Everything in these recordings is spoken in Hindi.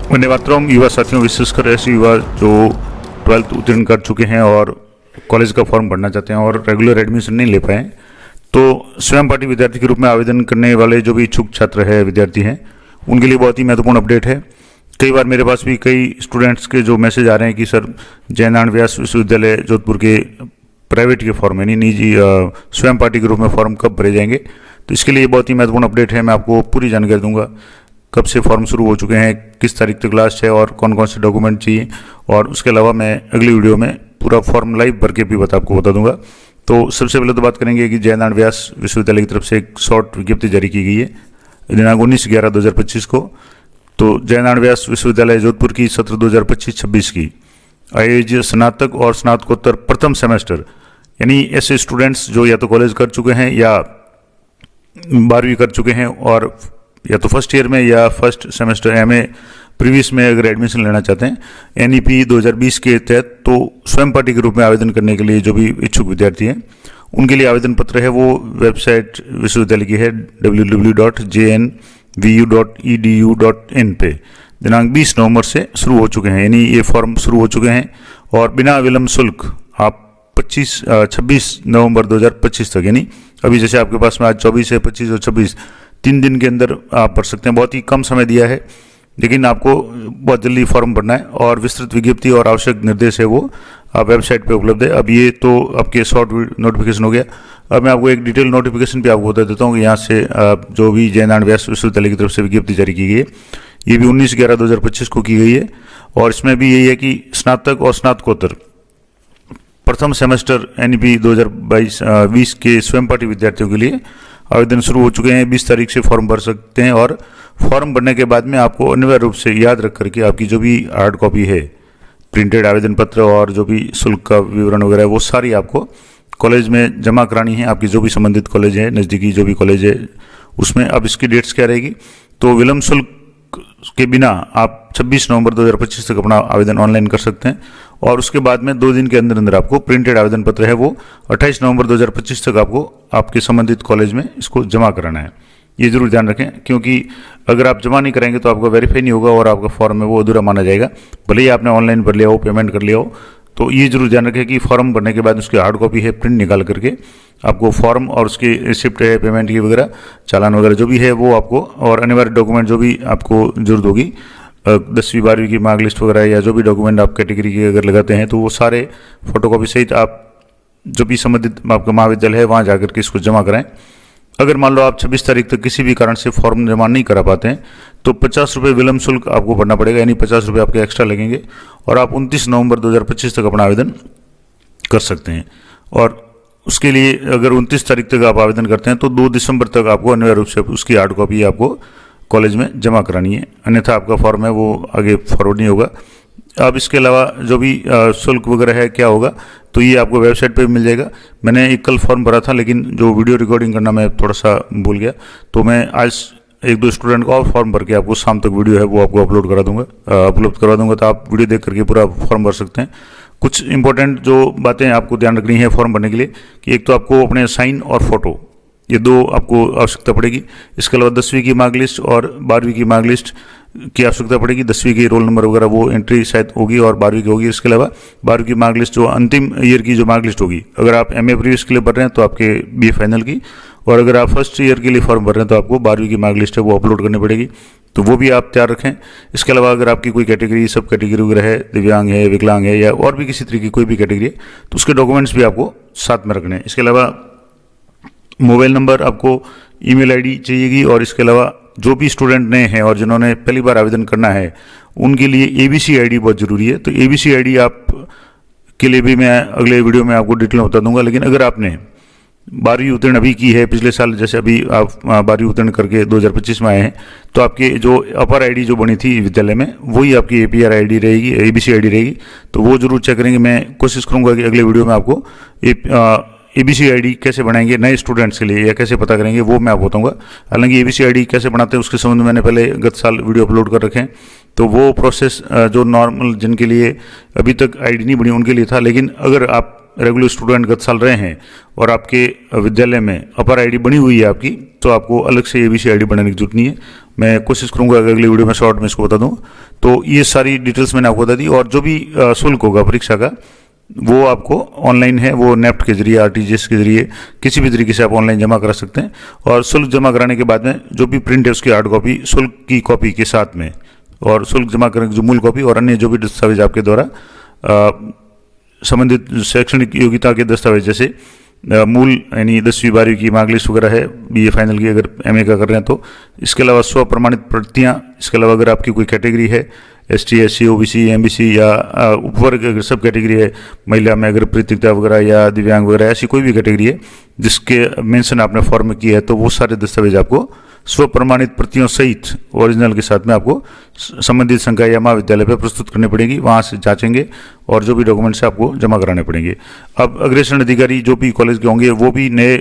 वंदे मातरम। युवा साथियों, विशेषकर ऐसे युवा जो 12th उत्तीर्ण कर चुके हैं और कॉलेज का फॉर्म भरना चाहते हैं और रेगुलर एडमिशन नहीं ले पाए, तो स्वयं पाठी विद्यार्थी के रूप में आवेदन करने वाले जो भी इच्छुक छात्र है, विद्यार्थी हैं, उनके लिए बहुत ही महत्वपूर्ण अपडेट है। कई बार मेरे पास भी कई स्टूडेंट्स के जो मैसेज आ रहे हैं कि सर जयनारायण व्यास विश्वविद्यालय जोधपुर के प्राइवेट के फॉर्म यानी निजी स्वयं पाठी के रूप में फॉर्म कब भरे जाएंगे। तो इसके लिए बहुत ही महत्वपूर्ण अपडेट है। मैं आपको पूरी जानकारी दूंगा, कब से फॉर्म शुरू हो चुके हैं, किस तारीख तक लास्ट है और कौन कौन से डॉक्यूमेंट चाहिए, और उसके अलावा मैं अगली वीडियो में पूरा फॉर्म लाइव भर के भी आपको बता दूंगा। तो सबसे पहले तो बात करेंगे कि जयनारायण व्यास विश्वविद्यालय की तरफ से एक शॉर्ट विज्ञप्ति जारी की गई है दिनांक 19/11/2025 को। तो जयनारायण व्यास विश्वविद्यालय जोधपुर की सत्र 2025-26 की आयोजित स्नातक और स्नातकोत्तर प्रथम सेमेस्टर यानी ऐसे स्टूडेंट्स जो या तो कॉलेज कर चुके हैं या 12वीं कर चुके हैं और या तो फर्स्ट ईयर में या फर्स्ट सेमेस्टर एमए प्रीवियस में अगर एडमिशन लेना चाहते हैं एनईपी 2020 के तहत, तो स्वयं पाठी के रूप में आवेदन करने के लिए जो भी इच्छुक विद्यार्थी हैं उनके लिए आवेदन पत्र है वो वेबसाइट विश्वविद्यालय की है www.jnvu.edu.in पे दिनांक 20 नवंबर से शुरू हो चुके हैं, यानी ये फॉर्म शुरू हो चुके हैं और बिना विलंब शुल्क आप 26 नवंबर 2025 तक, यानी अभी जैसे आपके पास में आज 24 है, 25 और 26 3 दिन के अंदर आप भर सकते हैं। बहुत ही कम समय दिया है, लेकिन आपको बहुत जल्दी फॉर्म भरना है और विस्तृत विज्ञप्ति और आवश्यक निर्देश है वो आप वेबसाइट पे उपलब्ध है। अब ये तो आपके शॉर्ट नोटिफिकेशन हो गया। अब मैं आपको एक डिटेल नोटिफिकेशन भी आपको बता देता हूँ कि यहाँ से जो भी जयनारायण व्यास विश्वविद्यालय की तरफ से विज्ञप्ति जारी की गई है, ये भी 19/11/2025 को की गई है और इसमें भी यही है कि स्नातक और स्नातकोत्तर प्रथम सेमेस्टर एनईपी 2022-20 के स्वयं पाठी विद्यार्थियों के लिए आवेदन शुरू हो चुके हैं। 20 तारीख से फॉर्म भर सकते हैं और फॉर्म भरने के बाद में आपको अनिवार्य रूप से याद रख करके आपकी जो भी हार्ड कॉपी है, प्रिंटेड आवेदन पत्र और जो भी शुल्क का विवरण वगैरह वो सारी आपको कॉलेज में जमा करानी है। आपकी जो भी संबंधित कॉलेज है, नज़दीकी जो भी कॉलेज है उसमें। अब इसकी डेट्स क्या रहेगी, तो विलंब शुल्क के बिना आप 26 नवंबर 2025 तक अपना आवेदन ऑनलाइन कर सकते हैं और उसके बाद में 2 दिन के अंदर अंदर आपको प्रिंटेड आवेदन पत्र है वो 28 नवंबर 2025 तक आपको आपके संबंधित कॉलेज में इसको जमा कराना है। ये जरूर ध्यान रखें, क्योंकि अगर आप जमा नहीं कराएंगे तो आपका वेरीफाई नहीं होगा और आपका फॉर्म है वो अधूरा माना जाएगा, भले ही आपने ऑनलाइन भर लिया हो, पेमेंट कर लिया हो। तो ये जरूर ध्यान रखें कि फॉर्म भरने के बाद उसकी हार्ड कॉपी है, प्रिंट निकाल करके आपको फॉर्म और उसकी रिसिप्ट है, पेमेंट की वगैरह, चालान वगैरह जो भी है वो आपको, और अनिवार्य डॉक्यूमेंट जो भी आपको जरूरत होगी 10वीं 12वीं की मार्कलिस्ट वगैरह या जो भी डॉक्यूमेंट आप कैटेगरी के अगर लगाते हैं तो वो सारे फोटोकॉपी सहित आप जो भी संबंधित आपका महाविद्यालय है वहाँ जाकर के इसको जमा कराएं। अगर मान लो आप 26 तारीख तक किसी भी कारण से फॉर्म जमा नहीं करा पाते हैं तो 50 रुपये विलंब शुल्क आपको भरना पड़ेगा, यानी 50 रुपये आपके एक्स्ट्रा लगेंगे और आप 29 नवंबर 2025 तक अपना आवेदन कर सकते हैं। और उसके लिए अगर 29 तारीख तक आप आवेदन करते हैं तो 2 दिसंबर तक आपको अनिवार्य रूप से उसकी हार्ड कॉपी आपको कॉलेज में जमा करानी है, अन्यथा आपका फॉर्म है वो आगे फॉरवर्ड नहीं होगा। अब इसके अलावा जो भी शुल्क वगैरह है क्या होगा, तो ये आपको वेबसाइट पे मिल जाएगा। मैंने एक कल फॉर्म भरा था, लेकिन जो वीडियो रिकॉर्डिंग करना मैं थोड़ा सा भूल गया, तो मैं आज 1-2 स्टूडेंट का और फॉर्म भर के आपको शाम तक वीडियो है वो आपको उपलब्ध करवा दूंगा, तो आप वीडियो देख करके पूरा फॉर्म भर सकते हैं। कुछ इंपॉर्टेंट जो बातें आपको ध्यान रखनी है फॉर्म भरने के लिए कि एक तो आपको अपने साइन और फोटो, ये 2 आपको आवश्यकता पड़ेगी। इसके अलावा 10वीं की मार्कलिस्ट और 12वीं की मार्कलिस्ट की आवश्यकता पड़ेगी। 10वीं की रोल नंबर वगैरह वो एंट्री शायद होगी और 12वीं की होगी। इसके अलावा 12वीं की मार्कलिस्ट जो अंतिम ईयर की जो मार्कलिस्ट होगी, अगर आप एमए प्रीवियस के लिए भर रहे हैं तो आपके बीए फाइनल की, और अगर आप फर्स्ट ईयर के लिए फॉर्म भर रहे हैं तो आपको 12वीं की मार्कलिस्ट है वो अपलोड करनी पड़ेगी, तो वो भी आप तैयार रखें। इसके अलावा अगर आपकी कोई कैटेगरी, सब कैटेगरी वगैरह है, दिव्यांग है, विकलांग है या और भी किसी तरीके की कोई भी कैटेगरी है, तो उसके डॉक्यूमेंट्स भी आपको साथ में रखने हैं। इसके अलावा मोबाइल नंबर, आपको ईमेल आईडी चाहिएगी, और इसके अलावा जो भी स्टूडेंट नए हैं और जिन्होंने पहली बार आवेदन करना है उनके लिए एबीसी आईडी बहुत ज़रूरी है। तो एबीसी आईडी आप के लिए भी मैं अगले वीडियो में आपको डिटेल में बता दूंगा। लेकिन अगर आपने 12वीं उत्तीर्ण अभी की है पिछले साल, जैसे अभी आप 12वीं उत्तीर्ण करके 2025 में आए हैं, तो आपके जो अपर आईडी जो बनी थी विद्यालय में वही आपकी एपीआर आईडी रहेगी, एबीसी आईडी रहेगी, तो वो जरूर चेक करेंगे। मैं कोशिश करूंगा कि अगले वीडियो में आपको एबीसी आईडी कैसे बनाएंगे नए स्टूडेंट्स के लिए या कैसे पता करेंगे वो मैं आपको बताऊंगा। हालांकि एबीसी आईडी कैसे बनाते हैं उसके संबंध में मैंने पहले गत साल वीडियो अपलोड कर रखे हैं, तो वो प्रोसेस जो नॉर्मल जिनके लिए अभी तक आईडी नहीं बनी उनके लिए था। लेकिन अगर आप रेगुलर स्टूडेंट गत साल रहे हैं और आपके विद्यालय में अपर आईडी बनी हुई है आपकी, तो आपको अलग से एबीसी आईडी बनाने की जरूरत नहीं है। मैं कोशिश करूंगा अगर अगली वीडियो में शॉर्ट में इसको बता दूं। तो ये सारी डिटेल्स मैंने आपको बता दी। और जो भी शुल्क होगा परीक्षा का वो आपको ऑनलाइन है, वो नेफ्ट के जरिए, आरटीजीएस के जरिए, किसी भी तरीके से आप ऑनलाइन जमा करा सकते हैं। और शुल्क जमा कराने के बाद में जो भी प्रिंट है उसकी हार्ड कॉपी शुल्क की कॉपी के साथ में, और शुल्क जमा करने की जो मूल कॉपी और अन्य जो भी दस्तावेज आपके द्वारा संबंधित शैक्षणिक योग्यता के दस्तावेज, जैसे मूल यानी 10वीं 12वीं की मार्क लिस्ट वगैरह है, बीए फाइनल की अगर एमए का कर रहे हैं तो, इसके अलावा स्व प्रमाणित प्रतियां, इसके अलावा अगर आपकी कोई कैटेगरी है एसटी, एससी, ओबीसी, एमबीसी या उपवर्ग अगर सब कैटेगरी है, महिला में अगर पृथकता वगैरह या दिव्यांग वगैरह ऐसी कोई भी कैटेगरी है जिसके मेंशन आपने फॉर्म में किया है, तो वो सारे दस्तावेज आपको स्व प्रमाणित प्रतियों सहित ओरिजिनल के साथ में आपको संबंधित संकाय या महाविद्यालय पर प्रस्तुत करनी पड़ेगी, वहाँ से जांचेंगे और जो भी डॉक्यूमेंट्स आपको जमा कराने पड़ेंगे। अब अग्रेषण अधिकारी जो भी कॉलेज के होंगे वो भी नए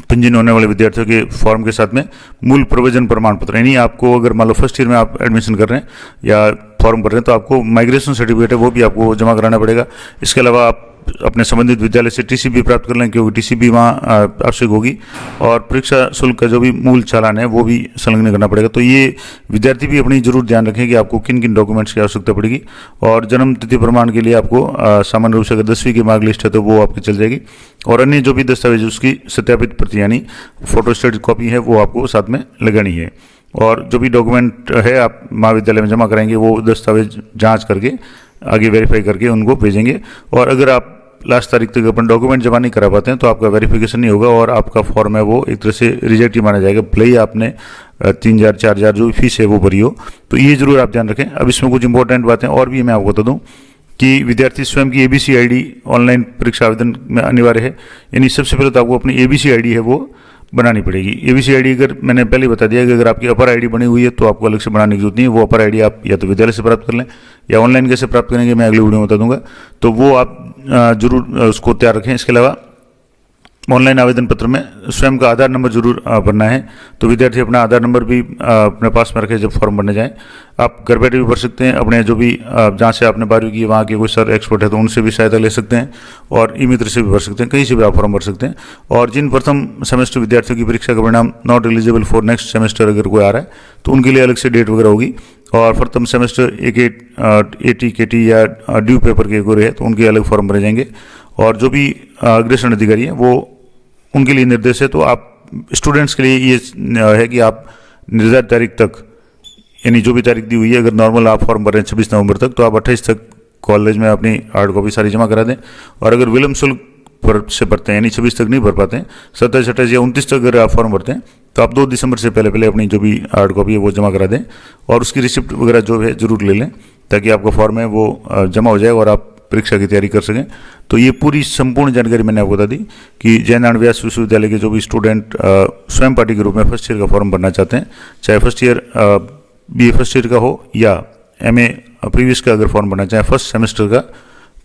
पंजीयन होने वाले विद्यार्थियों के फॉर्म के साथ में मूल प्रवेशन प्रमाण पत्र, यानी आपको अगर मान लो फर्स्ट ईयर में आप एडमिशन कर रहे हैं या फॉर्म भर रहे हैं तो आपको माइग्रेशन सर्टिफिकेट है वो भी आपको जमा कराना पड़ेगा। इसके अलावा आप अपने संबंधित विद्यालय से टीसीबी प्राप्त कर लें, क्योंकि टीसीबी वहाँ आवश्यक होगी। और परीक्षा शुल्क का जो भी मूल चालान है वो भी संलग्न करना पड़ेगा। तो ये विद्यार्थी भी अपनी जरूर ध्यान रखें कि आपको किन किन डॉक्यूमेंट्स की आवश्यकता पड़ेगी। और जन्म तिथि प्रमाण के लिए आपको सामान्य रूप से अगर 10वीं की मार्क लिस्ट है तो वो आपकी चल जाएगी, और अन्य जो भी दस्तावेज उसकी सत्यापित प्रति यानी फोटोस्टेट कॉपी है वो आपको साथ में लगानी है। और जो भी डॉक्यूमेंट है आप महाविद्यालय में जमा कराएंगे वो दस्तावेज जांच करके आगे वेरीफाई करके उनको भेजेंगे। और अगर आप लास्ट तारीख तक अपन डॉक्यूमेंट जमा नहीं करा पाते हैं तो आपका वेरिफिकेशन नहीं होगा और आपका फॉर्म है वो एक तरह से रिजेक्ट ही माना जाएगा, भले ही आपने 3000 4000 जो भी फीस है वो भरी हो। तो ये जरूर आप ध्यान रखें। अब इसमें कुछ इंपॉर्टेंट बातें और भी मैं आपको बता दूं कि विद्यार्थी स्वयं की एबीसी आईडी ऑनलाइन परीक्षा आवेदन में अनिवार्य है। यानी सबसे पहले तो आपको अपनी एबीसी आईडी है वो बनानी पड़ेगी। एबीसी आईडी अगर मैंने पहले बता दिया कि अगर आपकी अपर आईडी बनी हुई है तो आपको अलग से बनाने की जरूरत नहीं है। वो अपर आईडी आप या तो विद्यालय से प्राप्त कर लें या ऑनलाइन कैसे प्राप्त करेंगे मैं अगली वीडियो में बता दूंगा, तो वो आप जरूर उसको तैयार रखें। इसके अलावा ऑनलाइन आवेदन पत्र में स्वयं का आधार नंबर जरूर भरना है, तो विद्यार्थी अपना आधार नंबर भी अपने पास में रखें जब फॉर्म भरने जाएं। आप घर बैठे भी भर सकते हैं, अपने जो भी जहाँ से आपने 12वीं की वहाँ के कोई सर एक्सपर्ट है तो उनसे भी सहायता ले सकते हैं, और ई मित्र से भी भर सकते हैं, कहीं से भी आप फॉर्म भर सकते हैं। और जिन प्रथम सेमेस्टर विद्यार्थियों की परीक्षा का परिणाम not eligible for next semester अगर कोई आ रहा है तो उनके लिए अलग से डेट वगैरह होगी। और प्रथम सेमेस्टर एटी केटी या ड्यू पेपर के कोई है तो उनके अलग फॉर्म भरे जाएंगे। और जो भी अग्रेषण अधिकारी हैं वो उनके लिए निर्देश है, तो आप स्टूडेंट्स के लिए ये है कि आप निर्धारित तारीख तक, यानी जो भी तारीख दी हुई है, अगर नॉर्मल आप फॉर्म भर रहे हैं 26 नवंबर तक, तो आप 28 तक कॉलेज में अपनी हार्ड कॉपी सारी जमा करा दें। और अगर विलम्ब शुल्क से भरते हैं यानी 26 तक नहीं भर पाते हैं, 27, 28 या 29 तक अगर आप फॉर्म भरते हैं तो आप 2 दिसंबर से पहले अपनी जो भी हार्ड कॉपी है वो जमा करा दें, और उसकी रिसिप्ट वगैरह जो है जरूर ले लें ताकि आपका फॉर्म है वो जमा हो जाए और आप परीक्षा की तैयारी कर सकें। तो ये पूरी संपूर्ण जानकारी मैंने आपको बता दी कि जयनारायण व्यास विश्वविद्यालय के जो भी स्टूडेंट स्वयं पार्टी के रूप में फर्स्ट ईयर का फॉर्म भरना चाहते हैं, चाहे first year BA first year का हो या एमए प्रीवियस का अगर फॉर्म भरना चाहे फर्स्ट सेमेस्टर का,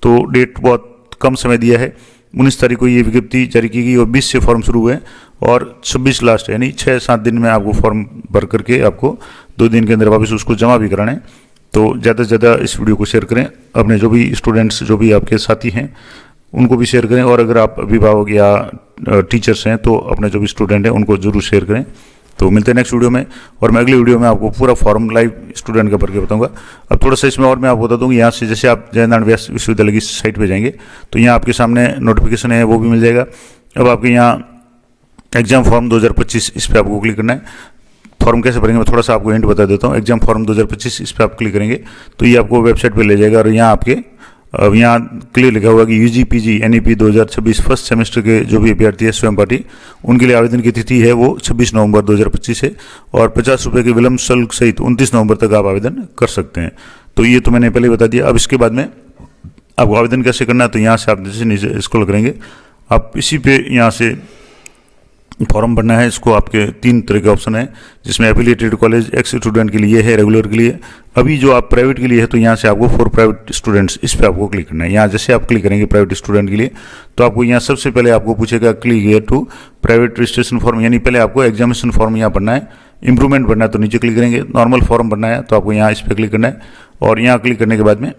तो डेट बहुत कम समय दिया है। 19 तारीख को ये विज्ञप्ति जारी की गई और 20 से फॉर्म शुरू हुए और 26 लास्ट, यानी 6-7 दिन में आपको फॉर्म भर करके आपको 2 दिन के अंदर वापस उसको जमा भी कराना है। तो ज़्यादा से ज़्यादा इस वीडियो को शेयर करें, अपने जो भी स्टूडेंट्स जो भी आपके साथी हैं उनको भी शेयर करें, और अगर आप अभिभावक या टीचर्स हैं तो अपने जो भी स्टूडेंट हैं उनको जरूर शेयर करें। तो मिलते हैं नेक्स्ट वीडियो में, और मैं अगली वीडियो में आपको पूरा फॉर्म लाइव स्टूडेंट का भर के बताऊंगा। अब थोड़ा सा इसमें और मैं आपको बता दूँ, यहाँ से जैसे आप जयनारायण व्यास विश्वविद्यालय की साइट पर जाएंगे तो यहाँ आपके सामने नोटिफिकेशन है वो भी मिल जाएगा। अब आपके यहाँ एग्जाम फॉर्म 2025 इस पर आपको क्लिक करना है। फॉर्म कैसे भरेंगे मैं थोड़ा सा आपको हिंट बता देता हूँ। एग्जाम फॉर्म 2025 इस पर आप क्लिक करेंगे तो ये आपको वेबसाइट पे ले जाएगा, और यहाँ आपके यहाँ क्लियर लिखा हुआ कि UG PG NEP 2026 first semester के जो भी अभ्यर्थी है स्वयं पार्टी, उनके लिए आवेदन की तिथि है वो 26 नवंबर 2025 है, और 50 रुपये के विलम्ब शुल्क सहित 29 नवंबर तक आप आवेदन कर सकते हैं। तो ये तो मैंने पहले बता दिया। अब इसके बाद में आपको आवेदन कैसे करना है, तो यहाँ से आप जैसे नीचे स्क्रॉल करेंगे आप इसी पे यहाँ से फॉर्म भरना है। इसको आपके 3 तरह के ऑप्शन है, जिसमें एफिलिएटेड कॉलेज एक्स स्टूडेंट के लिए है, रेगुलर के लिए। अभी जो आप प्राइवेट के लिए है तो यहाँ से आपको फॉर प्राइवेट स्टूडेंट्स इस पे आपको क्लिक करना है। यहाँ जैसे आप क्लिक करेंगे प्राइवेट स्टूडेंट के लिए तो आपको यहाँ सबसे पहले आपको पूछेगा click here to private registration form, यानी पहले आपको एग्जामिनेशन फॉर्म यहाँ भरना है। इंप्रूवमेंट भरना है तो नीचे क्लिक करेंगे, नॉर्मल फॉर्म भरना है तो आपको यहाँ इस पर क्लिक करना है, और यहाँ क्लिक करने के बाद में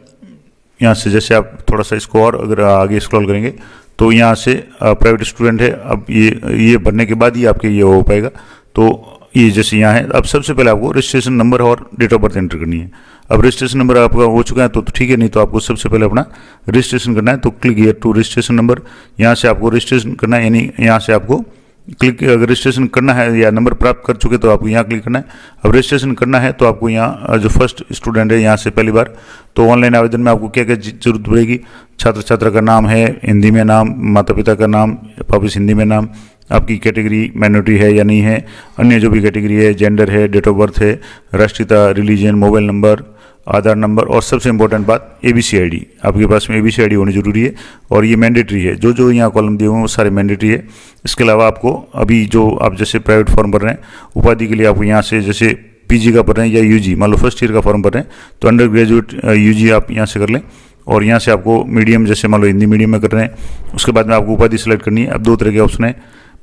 यहाँ से जैसे आप थोड़ा सा इसको और अगर आगे स्क्रॉल करेंगे तो यहाँ से प्राइवेट स्टूडेंट है, अब ये भरने के बाद ही आपके ये हो पाएगा। तो ये जैसे यहाँ है, अब सबसे पहले आपको रजिस्ट्रेशन नंबर और डेट ऑफ बर्थ एंटर करनी है। अब रजिस्ट्रेशन नंबर आपका हो चुका है तो ठीक है, नहीं तो आपको सबसे पहले अपना रजिस्ट्रेशन करना है। तो click here to registration number, यहाँ से आपको रजिस्ट्रेशन करना है, यानी यहाँ से आपको क्लिक, अगर रजिस्ट्रेशन करना है या नंबर प्राप्त कर चुके तो आपको यहाँ क्लिक करना है। अब रजिस्ट्रेशन करना है तो आपको यहाँ जो फर्स्ट स्टूडेंट है यहाँ से पहली बार, तो ऑनलाइन आवेदन में आपको क्या क्या जरूरत पड़ेगी, छात्र छात्रा का नाम है हिंदी में, नाम माता पिता का नाम वापस हिंदी में, नाम, आपकी कैटेगरी माइनॉरिटी है या नहीं है, अन्य जो भी कैटेगरी है, जेंडर है, डेट ऑफ बर्थ है, राष्ट्रीयता, रिलीजन, मोबाइल नंबर, आधार नंबर, और सबसे इंपॉर्टेंट बात ABC ID, आपके पास में ABC ID होनी जरूरी है और ये मैंडेटरी है। जो जो यहाँ कॉलम दिए हुए हैं वो सारे मैंडेटरी है। इसके अलावा आपको अभी जो आप जैसे प्राइवेट फॉर्म भर रहे हैं उपाधि के लिए, आपको यहाँ से जैसे PG का भर रहे हैं या UG, मान लो फर्स्ट ईयर का फॉर्म भर रहे हैं तो अंडर ग्रेजुएट UG आप यहाँ से कर लें, और यहाँ से आपको मीडियम जैसे मान लो हिंदी मीडियम में कर रहे हैं। उसके बाद में आपको उपाधि सेलेक्ट करनी है। अब दो तरह के ऑप्शन है,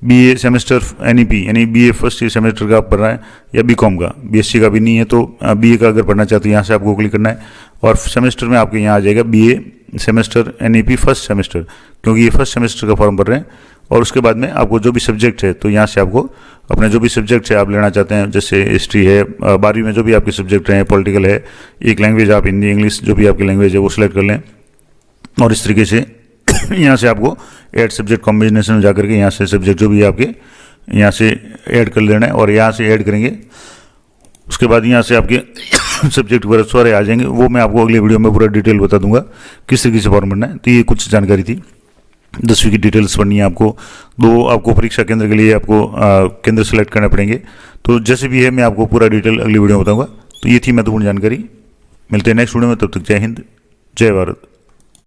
BA सेमेस्टर NEP यानी BA फर्स्ट ईयर सेमेस्टर का आप पढ़ रहा है, या BCom का, BSc का भी नहीं है तो BA का अगर पढ़ना चाहते हैं यहाँ से आपको क्लिक करना है, और सेमेस्टर में आपके यहाँ आ जाएगा BA semester NEP first semester, क्योंकि ये फर्स्ट सेमेस्टर का फॉर्म भर रहे हैं। और उसके बाद में आपको जो भी सब्जेक्ट है तो यहाँ से आपको अपने जो भी सब्जेक्ट है आप लेना चाहते हैं, जैसे हिस्ट्री है, 12वीं में जो भी आपके सब्जेक्ट हैं, पॉलिटिकल है, एक लैंग्वेज आप हिंदी इंग्लिश जो भी आपकी लैंग्वेज है वो सिलेक्ट कर लें। और इस तरीके से यहाँ से आपको ऐड सब्जेक्ट कॉम्बिनेशन में जाकर के यहाँ से सब्जेक्ट जो भी आपके यहाँ से ऐड कर लेना है, और यहाँ से ऐड करेंगे। उसके बाद यहाँ से आपके सब्जेक्ट वगैरह सारे आ जाएंगे, वो मैं आपको अगले वीडियो में पूरा डिटेल बता दूंगा किस तरीके से फॉर्म भरना है। तो ये कुछ जानकारी थी, 10वीं की डिटेल्स पढ़नी है आपको। आपको परीक्षा केंद्र के लिए आपको केंद्र सेलेक्ट करने पड़ेंगे, तो जैसे भी है मैं आपको पूरा डिटेल अगली वीडियो में बताऊंगा। तो ये थी महत्वपूर्ण जानकारी। मिलते हैं नेक्स्ट वीडियो में, तब तक जय हिंद, जय भारत।